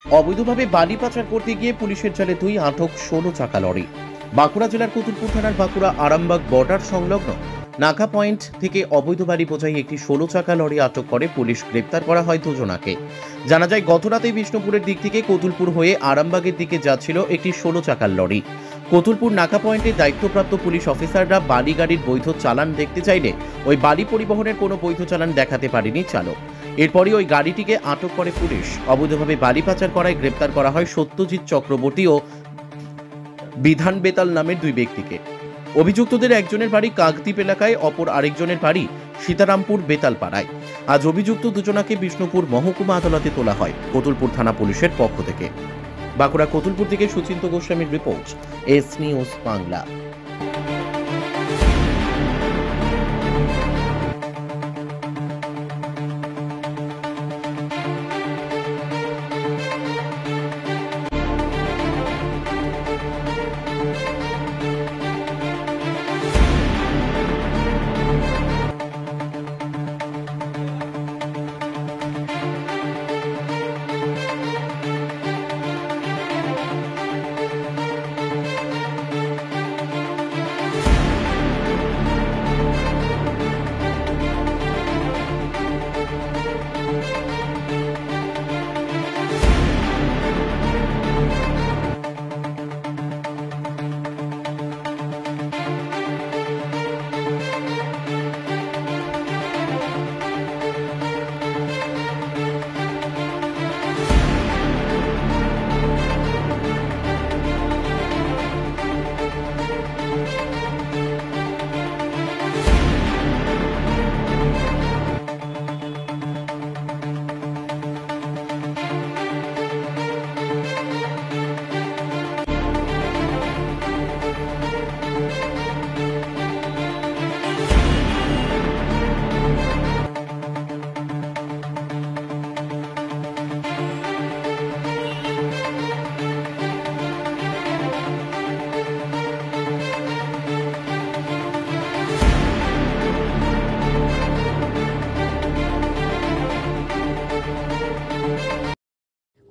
অবৈধভাবে বালি পাচার করতে গিয়ে পুলিশের জালে দুই আটক 16 চাকা লরি। বাঁকুড়া জেলার কতুলপুর থানার বাঁকুড়া আরামবাগ বর্ডার সংলগ্ন নাকা পয়েন্ট থেকে অবৈধ বালি বোঝাই একটি 16 চাকা লরি আটক করে পুলিশ। গ্রেপ্তার করা হয় দুজনাকে। জানা যায় গতরাতেই বিষ্ণুপুরের দিক থেকে কতুলপুর হয়ে আরামবাগের দিকে যাচ্ছিল একটি 16 চাকার লরি। কতুলপুর নাকা পয়েন্টে দায়িত্বপ্রাপ্ত পুলিশ অফিসাররা বালি গাড়ির বৈধ চালান দেখতে চাইলে ওই বালি পরিবহনের কোনো বৈধ চালান দেখাতে পারেনি চালক। এরপরই ওই গাড়িটিকে আটক করে পুলিশ। অবৈধভাবে বালি পাচার করায় গ্রেপ্তার করা হয় সত্যজিৎ চক্রবর্তী ও বিধান বেতাল নামের দুই ব্যক্তিকে। অভিযুক্তদের একজনের বাড়ি কাকদ্বীপ এলাকায়, অপর আরেকজনের বাড়ি সীতারামপুর বেতালপাড়ায়। আজ অভিযুক্ত দুজনাকে বিষ্ণুপুর মহকুমা আদালতে তোলা হয় কতুলপুর থানা পুলিশের পক্ষ থেকে। বাঁকুড়া কতুলপুর থেকে সুচিন্ত গোস্বামীর report, S news Bangla.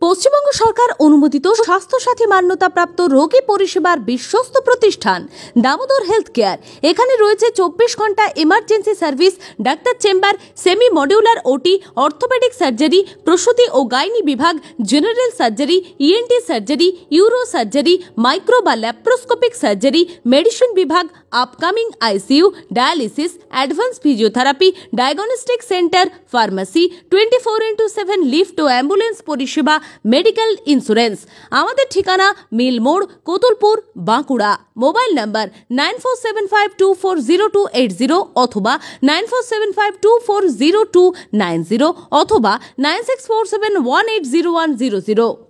Paschimbanga সরকার অনুমোদিত স্বাস্থ্যসাথী মান্যতাপ্রাপ্ত রোগী পরিষেবার বিশ্বস্ত প্রতিষ্ঠান দামোদর হেলথ কেয়ার। এখানে রয়েছে 24 ঘন্টা emergency service, doctor chamber, semi modular OT, orthopaedic surgery, প্রসূতি ও গাইনি বিভাগ, general surgery, ENT surgery, uro surgery, micro বা ল্যাপ্রোস্কোপিক সার্জারি, মেডিসিন বিভাগ, upcoming ICU, dialysis, advance physiotherapy, diagnostic centre, pharmacy, 24x7 lift ও ambulance পরিষেবা, medical insurance. আমাদের ঠিকানা মিল মোড়, কতুলপুর, বাঁকুড়া। মোবাইল নাম্বার 9475240280 অথবা 9475240290 অথবা 9647180100।